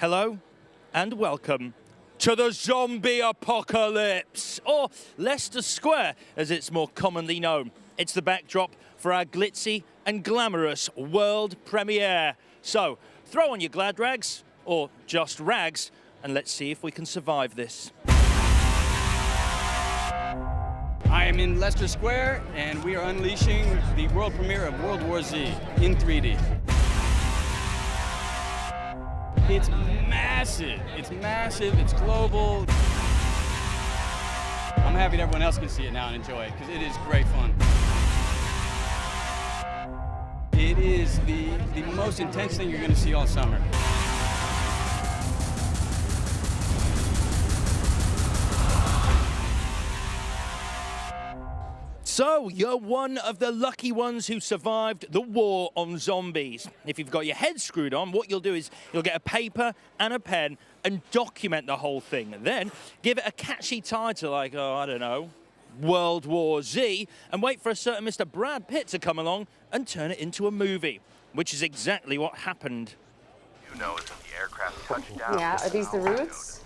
Hello and welcome to the zombie apocalypse, or Leicester Square as it's more commonly known. It's the backdrop for our glitzy and glamorous world premiere. So throw on your glad rags, or just rags, and let's see if we can survive this. I am in Leicester Square, and we are unleashing the world premiere of World War Z in 3D. It's massive, it's global. I'm happy that everyone else can see it now and enjoy it, because it is great fun. It is the most intense thing you're going to see all summer. So, you're one of the lucky ones who survived the war on zombies. If you've got your head screwed on, what you'll do is you'll get a paper and a pen and document the whole thing. Then give it a catchy title like, oh, I don't know, World War Z, and wait for a certain Mr. Brad Pitt to come along and turn it into a movie, which is exactly what happened. You know that the aircraft touched down. Yeah, are these the roots?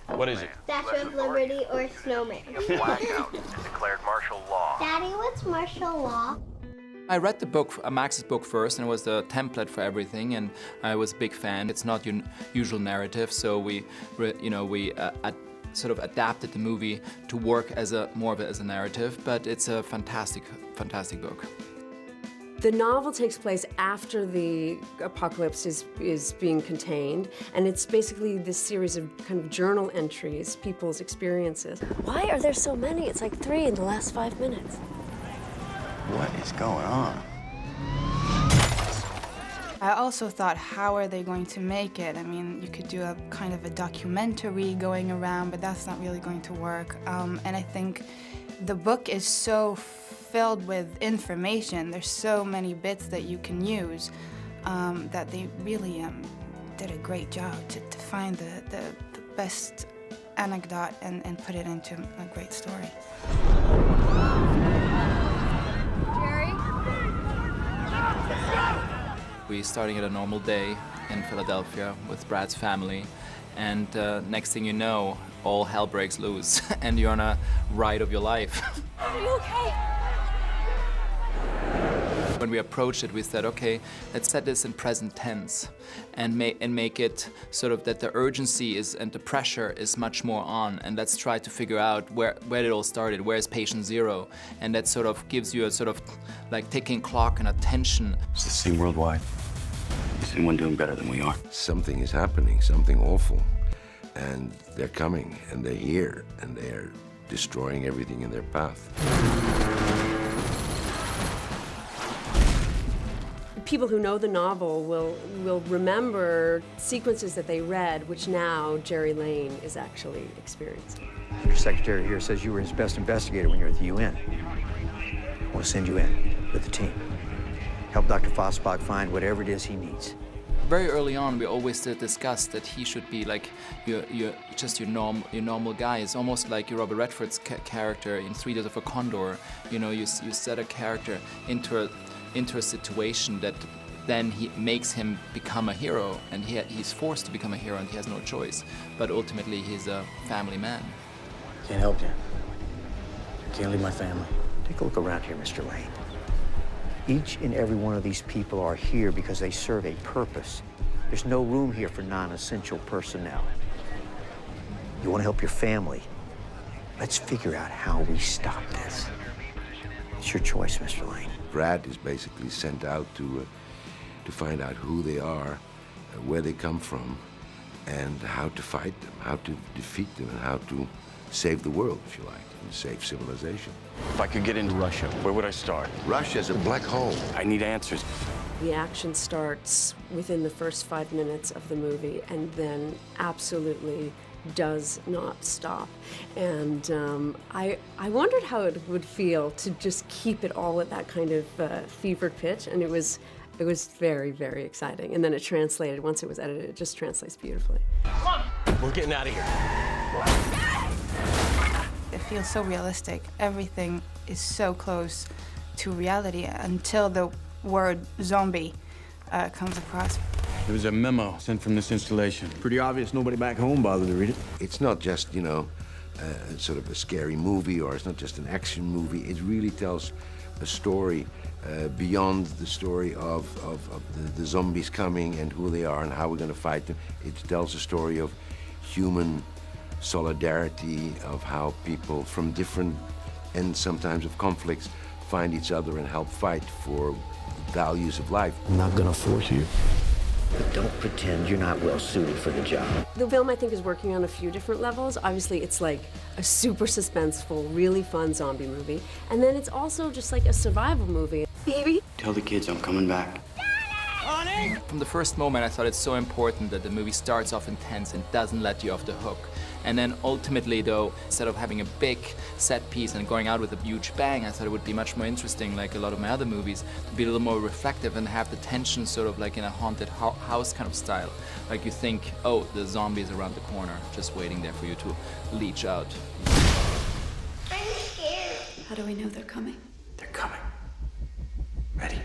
What is it? Statue of Liberty or snowman? Blackout and declared martial law. Daddy, what's martial law? I read the book, Max's book first, and it was the template for everything, and I was a big fan. It's not your usual narrative, so we sort of adapted the movie to work as more of it as a narrative, but it's a fantastic book. The novel takes place after the apocalypse is being contained, and it's basically this series of kind of journal entries, people's experiences. Why are there so many? It's like 3 in the last 5 minutes. What is going on? I also thought, how are they going to make it? I mean, you could do a kind of a documentary going around, but that's not really going to work. And I think the book is so filled with information. There's so many bits that you can use that they really did a great job to find the best anecdote and put it into a great story. Jerry? We're starting at a normal day in Philadelphia with Brad's family, and next thing you know, all hell breaks loose, and you're on a ride of your life. Are you okay? When we approached it, we said, okay, let's set this in present tense and make it sort of that the urgency is and the pressure is much more on, and let's try to figure out where it all started, where is patient zero, and that sort of gives you a sort of like ticking clock and attention. It's the same worldwide. Is anyone doing better than we are? Something is happening, something awful, and they're coming, and they're here, and they're destroying everything in their path. People who know the novel will remember sequences that they read, which now Jerry Lane is actually experiencing. Your secretary here says you were his best investigator when you were at the UN. I want to send you in with the team. Help Dr. Fossbach find whatever it is he needs. Very early on, we always discussed that he should be like your normal guy. It's almost like your Robert Redford's character in 3 Days of a Condor. You know, you set a character into a situation that then he makes him become a hero, and he's forced to become a hero, and he has no choice. But ultimately, he's a family man. Can't help you. Can't leave my family. Take a look around here, Mr. Lane. Each and every one of these people are here because they serve a purpose. There's no room here for non-essential personnel. You want to help your family? Let's figure out how we stop this. It's your choice, Mr. Lane. Brad is basically sent out to find out who they are, where they come from, and how to fight them, how to defeat them, and how to save the world, if you like, and save civilization. If I could get into Russia, where would I start? Russia's a black hole. I need answers. The action starts within the first 5 minutes of the movie and then absolutely does not stop. And I wondered how it would feel to just keep it all at that kind of fevered pitch, and it was very, very exciting. And then it translated, once it was edited, it just translates beautifully. We're getting out of here. It feels so realistic. Everything is so close to reality until the word zombie comes across. There was a memo sent from this installation. Pretty obvious nobody back home bothered to read it. It's not just, you know, sort of a scary movie, or it's not just an action movie. It really tells a story beyond the story of the zombies coming and who they are and how we're going to fight them. It tells a story of human solidarity, of how people from different ends, sometimes of conflicts, find each other and help fight for values of life. I'm not gonna force you. But don't pretend you're not well suited for the job. The film, I think, is working on a few different levels. Obviously, it's like a super suspenseful, really fun zombie movie. And then it's also just like a survival movie. Baby? Tell the kids I'm coming back. From the first moment, I thought it's so important that the movie starts off intense and doesn't let you off the hook. And then ultimately, though, instead of having a big set piece and going out with a huge bang, I thought it would be much more interesting, like a lot of my other movies, to be a little more reflective and have the tension sort of like in a haunted house kind of style. Like you think, oh, the zombie is around the corner, just waiting there for you to leech out. I'm scared. How do we know they're coming? They're coming. Ready?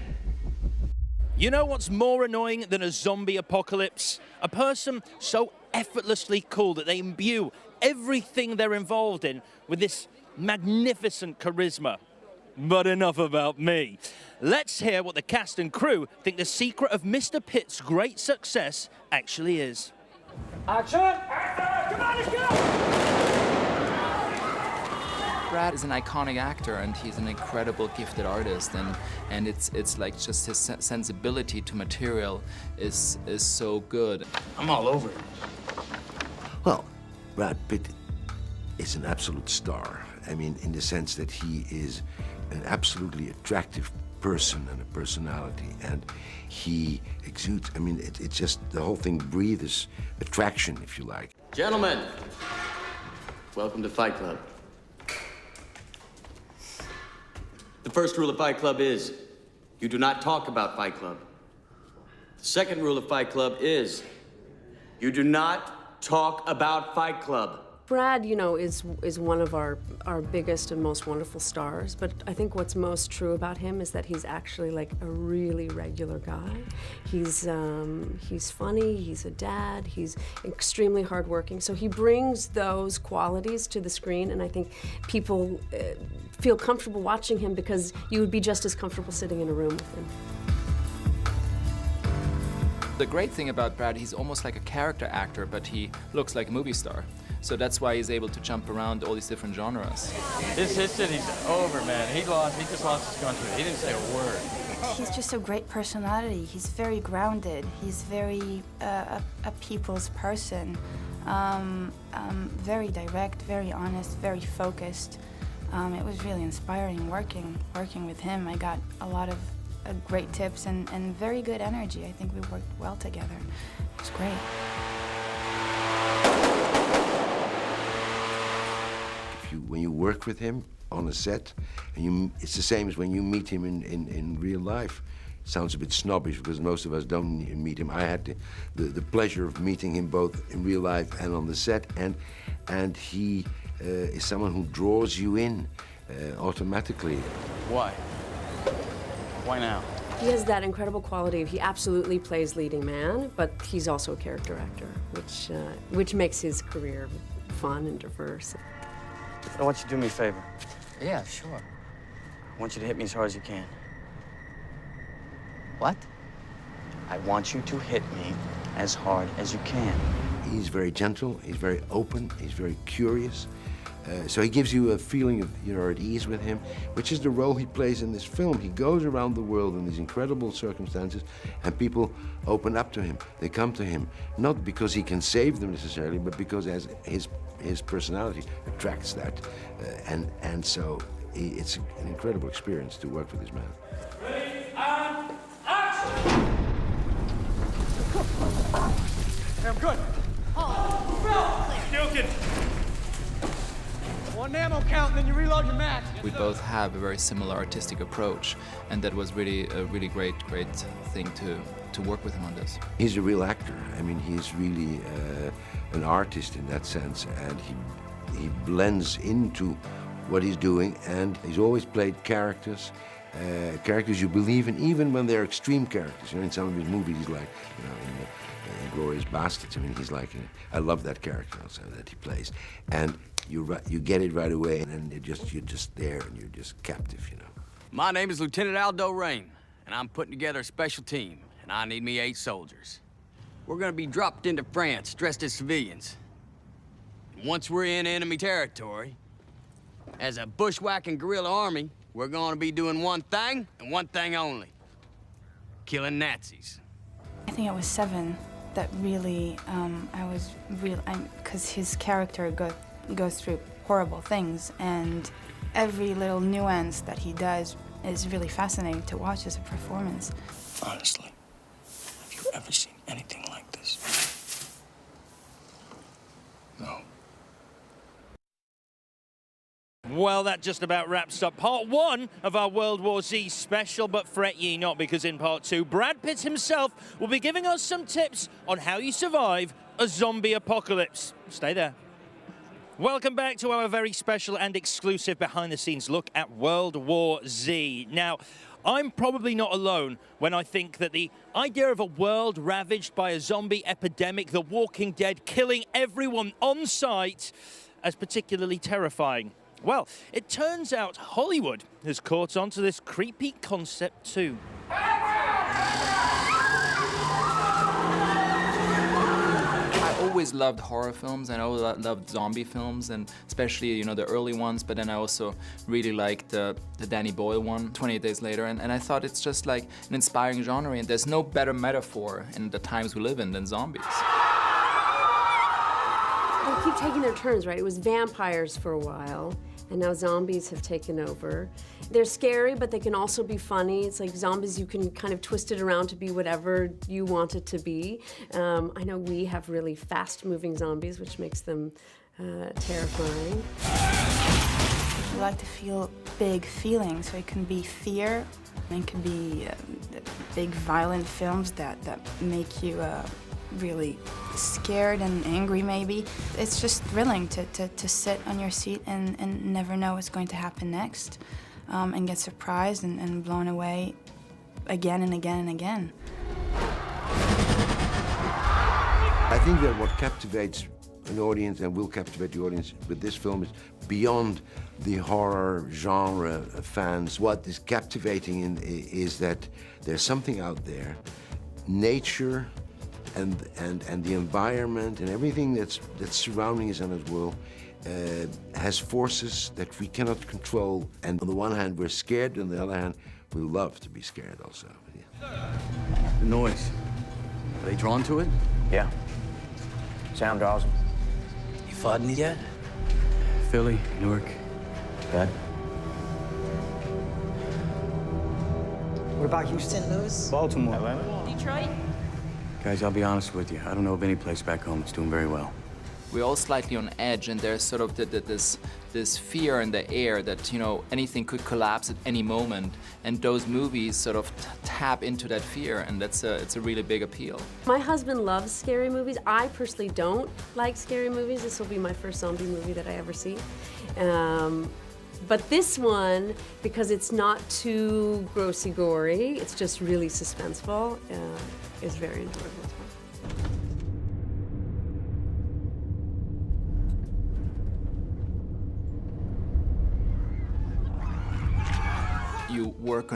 You know what's more annoying than a zombie apocalypse? A person so effortlessly cool that they imbue everything they're involved in with this magnificent charisma. But enough about me. Let's hear what the cast and crew think the secret of Mr. Pitt's great success actually is. Action! Come on, let's go! Brad is an iconic actor, and he's an incredible, gifted artist, and it's like just his sensibility to material is so good. I'm all over it. Well, Brad Pitt is an absolute star. I mean, in the sense that he is an absolutely attractive person and a personality, and he exudes, I mean, it's just, the whole thing breathes attraction, if you like. Gentlemen, welcome to Fight Club. The first rule of Fight Club is you do not talk about Fight Club. The second rule of Fight Club is you do not talk about Fight Club. Brad, you know, is one of our biggest and most wonderful stars, but I think what's most true about him is that he's actually like a really regular guy. He's funny, he's a dad, he's extremely hardworking, so he brings those qualities to the screen, and I think people feel comfortable watching him because you would be just as comfortable sitting in a room with him. The great thing about Brad, he's almost like a character actor, but he looks like a movie star. So that's why he's able to jump around all these different genres. His city's over, man. He just lost his country. He didn't say a word. He's just a great personality. He's very grounded. He's very a people's person. Very direct, very honest, very focused. It was really inspiring working with him. I got a lot of great tips and very good energy. I think we worked well together. It was great. When you work with him on a set, and it's the same as when you meet him in real life. It sounds a bit snobbish because most of us don't meet him. I had the pleasure of meeting him both in real life and on the set, and he is someone who draws you in automatically. Why? Why now? He has that incredible quality of he absolutely plays leading man, but he's also a character actor, which makes his career fun and diverse. I want you to do me a favor. Yeah, sure. I want you to hit me as hard as you can. What? I want you to hit me as hard as you can. He's very gentle, he's very open, he's very curious. So he gives you a feeling of you're at ease with him, which is the role he plays in this film. He goes around the world in these incredible circumstances, and people open up to him. They come to him, not because he can save them necessarily, but because as his personality attracts that. And so it's an incredible experience to work with this man. Ready and action! Hey, I'm good. Joking. One ammo count, and then you reload your match. We both have a very similar artistic approach, and that was really a really great thing to work with him on this. He's a real actor. I mean, he's really an artist in that sense, and he blends into what he's doing, and he's always played characters, characters you believe in, even when they're extreme characters. You know, in some of his movies, he's like, you know, in Glorious Bastards, I mean, he's like, I love that character also that he plays. And you get it right away, and then you're just there, and you're just captive, you know. My name is Lieutenant Aldo Rain, and I'm putting together a special team, and I need me 8 soldiers. We're gonna be dropped into France, dressed as civilians. Once we're in enemy territory, as a bushwhacking guerrilla army, we're gonna be doing one thing, and one thing only. Killing Nazis. I think it was 7 that really, because his character goes through horrible things, and every little nuance that he does is really fascinating to watch as a performance. Honestly, have you ever seen anything like this? No. Well, that just about wraps up part 1 of our World War Z special, but fret ye not, because in part 2, Brad Pitt himself will be giving us some tips on how you survive a zombie apocalypse. Stay there. Welcome back to our very special and exclusive behind-the-scenes look at World War Z. Now, I'm probably not alone when I think that the idea of a world ravaged by a zombie epidemic, The Walking Dead, killing everyone on sight, as particularly terrifying. Well, it turns out Hollywood has caught on to this creepy concept too. I always loved horror films, and I always loved zombie films, and especially, you know, the early ones, but then I also really liked the Danny Boyle one, 28 Days Later, and I thought it's just like an inspiring genre, and there's no better metaphor in the times we live in than zombies. They keep taking their turns, right? It was vampires for a while, and now zombies have taken over. They're scary, but they can also be funny. It's like zombies, you can kind of twist it around to be whatever you want it to be. I know we have really fast-moving zombies, which makes them terrifying. I like to feel big feelings, so it can be fear, and it can be big violent films that make you really scared and angry maybe. It's just thrilling to sit on your seat and never know what's going to happen next, and get surprised and blown away again and again and again. I think that what captivates an audience and will captivate the audience with this film is beyond the horror genre fans. What is captivating is that there's something out there, nature, and the environment and everything that's surrounding us in this world has forces that we cannot control. And on the one hand, we're scared, on the other hand, we love to be scared also. Yeah. The noise. Are they drawn to it? Yeah. Sound draws them. You fought any yet? Philly, Newark. Good. What about Houston, Louis? Baltimore. Atlanta? Detroit? Guys, I'll be honest with you. I don't know of any place back home that's doing very well. We're all slightly on edge, and there's sort of this fear in the air that, you know, anything could collapse at any moment, and those movies sort of tap into that fear, and it's a really big appeal. My husband loves scary movies. I personally don't like scary movies. This will be my first zombie movie that I ever see. But this one, because it's not too grossy gory, it's just really suspenseful, is very enjoyable as well. You work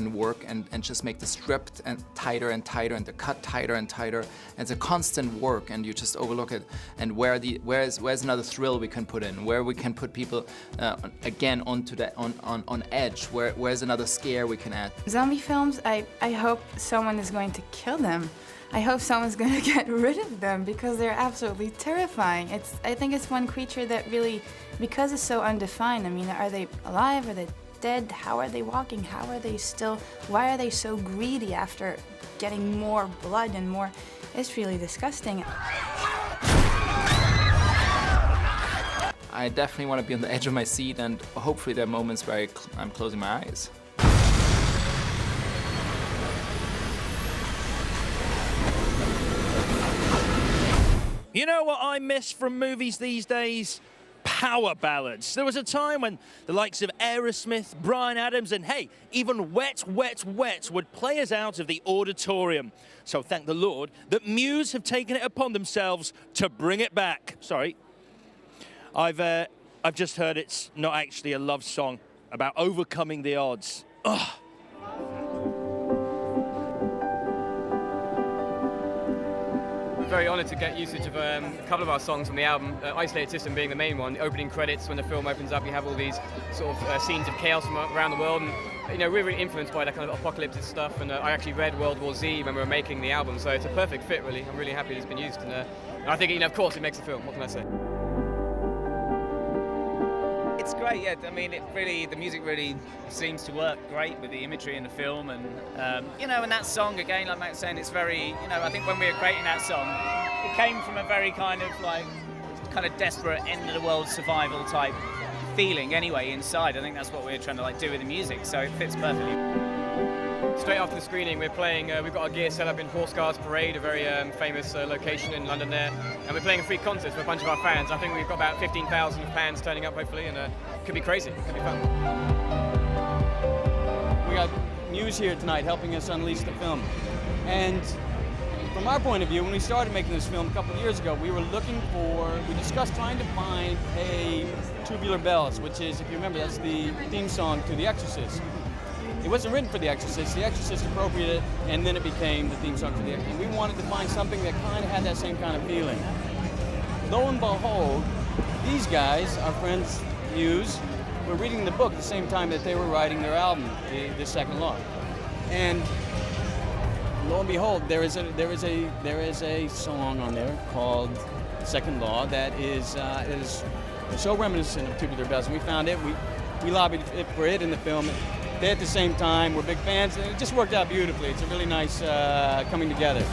and just make the strip and tighter and tighter and the cut tighter and tighter. And it's a constant work, and you just overlook it. And where's another thrill we can put in? Where we can put people again onto that on edge? Where's another scare we can add? Zombie films, I hope someone is going to kill them. I hope someone's going to get rid of them because they're absolutely terrifying. I think it's one creature that really, because it's so undefined. I mean, are they alive? Are they dead? How are they walking? How are they still? Why are they so greedy after getting more blood and more? It's really disgusting. I definitely want to be on the edge of my seat, and hopefully there are moments where I'm closing my eyes. You know what I miss from movies these days? power ballads. There was a time when the likes of Aerosmith, Bryan Adams, and hey, even Wet, Wet, Wet would play us out of the auditorium. So thank the Lord that Muse have taken it upon themselves to bring it back. Sorry. I've just heard it's not actually a love song about overcoming the odds. Ugh. Very honoured to get usage of a couple of our songs from the album, Isolated System being the main one. The opening credits, when the film opens up, you have all these sort of scenes of chaos from around the world, and you know, we're really influenced by that kind of apocalyptic stuff, and I actually read World War Z when we were making the album, so it's a perfect fit really. I'm really happy it's been used, and I think, you know, of course it makes a film, what can I say? It's great, yeah. I mean, the music really seems to work great with the imagery in the film, and you know, and that song again, like Matt was saying, it's very, you know, I think when we were creating that song, it came from a very kind of desperate end of the world survival type feeling anyway inside. I think that's what we're trying to do with the music, so it fits perfectly. Straight after the screening, we're playing, we've got our gear set up in Horse Guards Parade, a very famous location in London there, and we're playing a free concert for a bunch of our fans. I think we've got about 15,000 fans turning up, hopefully, and it could be crazy, it could be fun. We got Muse here tonight helping us unleash the film. And from our point of view, when we started making this film a couple of years ago, we discussed trying to find a Tubular Bells, which is, if you remember, that's the theme song to The Exorcist. It wasn't written for The Exorcist. The Exorcist appropriated it, and then it became the theme song for The Exorcist. And we wanted to find something that kind of had that same kind of feeling. Lo and behold, these guys, our friends Muse, were reading the book at the same time that they were writing their album, The Second Law. And lo and behold, there is a song on there called Second Law that is so reminiscent of Tubular Bells. And we found it. We lobbied for it in the film. They at the same time, we're big fans, and it just worked out beautifully. It's a really nice coming together.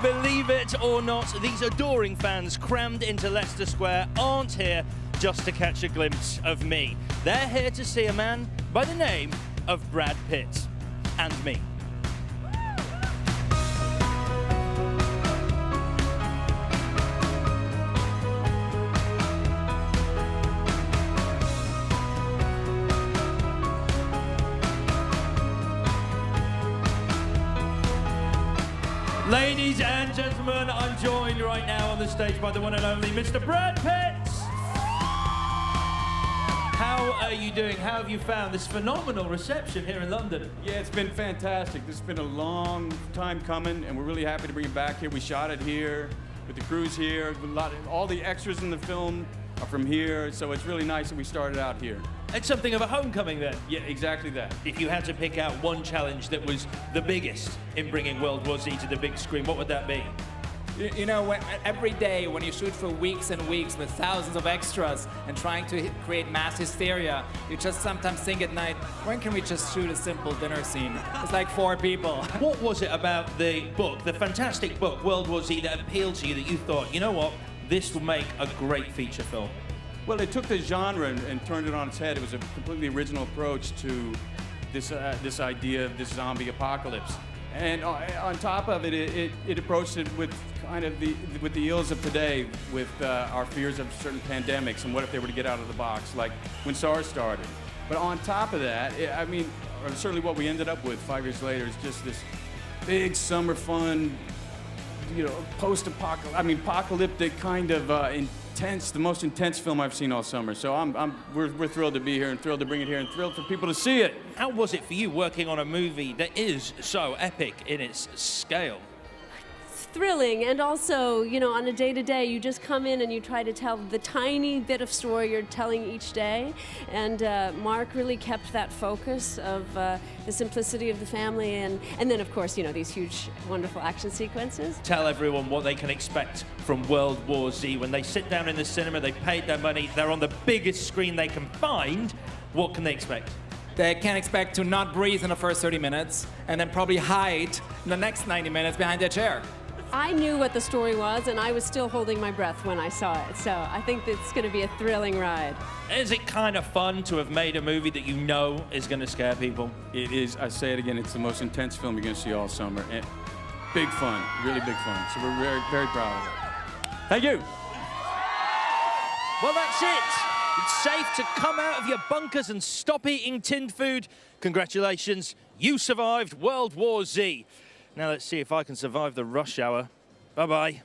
Believe it or not, these adoring fans crammed into Leicester Square aren't here just to catch a glimpse of me. They're here to see a man by the name of Brad Pitt and me. Ladies and gentlemen, I'm joined right now on the stage by the one and only Mr. Brad Pitt. How are you doing? How have you found this phenomenal reception here in London? Yeah, it's been fantastic. This has been a long time coming, and we're really happy to bring it back here. We shot it here, with the crews here. All the extras in the film are from here, so it's really nice that we started out here. It's something of a homecoming then. Yeah, exactly that. If you had to pick out one challenge that was the biggest in bringing World War Z to the big screen, what would that be? You know, every day when you shoot for weeks and weeks with thousands of extras and trying to create mass hysteria, you just sometimes think at night, when can we just shoot a simple dinner scene? It's like 4 people. What was it about the book, the fantastic book, World War Z, that appealed to you that you thought, you know what, this will make a great feature film? Well, they took the genre and turned it on its head. It was a completely original approach to this idea of this zombie apocalypse. And on top of it, it approached it with kind of with the ills of today, with our fears of certain pandemics and what if they were to get out of the box, like when SARS started. But on top of that, I mean, certainly what we ended up with 5 years later is just this big summer fun, you know, apocalyptic kind of intense, the most intense film I've seen all summer. So we're thrilled to be here and thrilled to bring it here and thrilled for people to see it. How was it for you working on a movie that is so epic in its scale? Thrilling, and also, you know, on a day-to-day, you just come in and you try to tell the tiny bit of story you're telling each day, and Mark really kept that focus of the simplicity of the family, and then, of course, you know, these huge, wonderful action sequences. Tell everyone what they can expect from World War Z. When they sit down in the cinema, they've paid their money, they're on the biggest screen they can find, what can they expect? They can expect to not breathe in the first 30 minutes and then probably hide in the next 90 minutes behind their chair. I knew what the story was, and I was still holding my breath when I saw it, so I think it's going to be a thrilling ride. Is it kind of fun to have made a movie that you know is going to scare people? It is, I say it again, it's the most intense film you're going to see all summer. And big fun, really big fun. So we're very, very proud of it. Thank you. Well, that's it. It's safe to come out of your bunkers and stop eating tinned food. Congratulations, you survived World War Z. Now let's see if I can survive the rush hour. Bye-bye.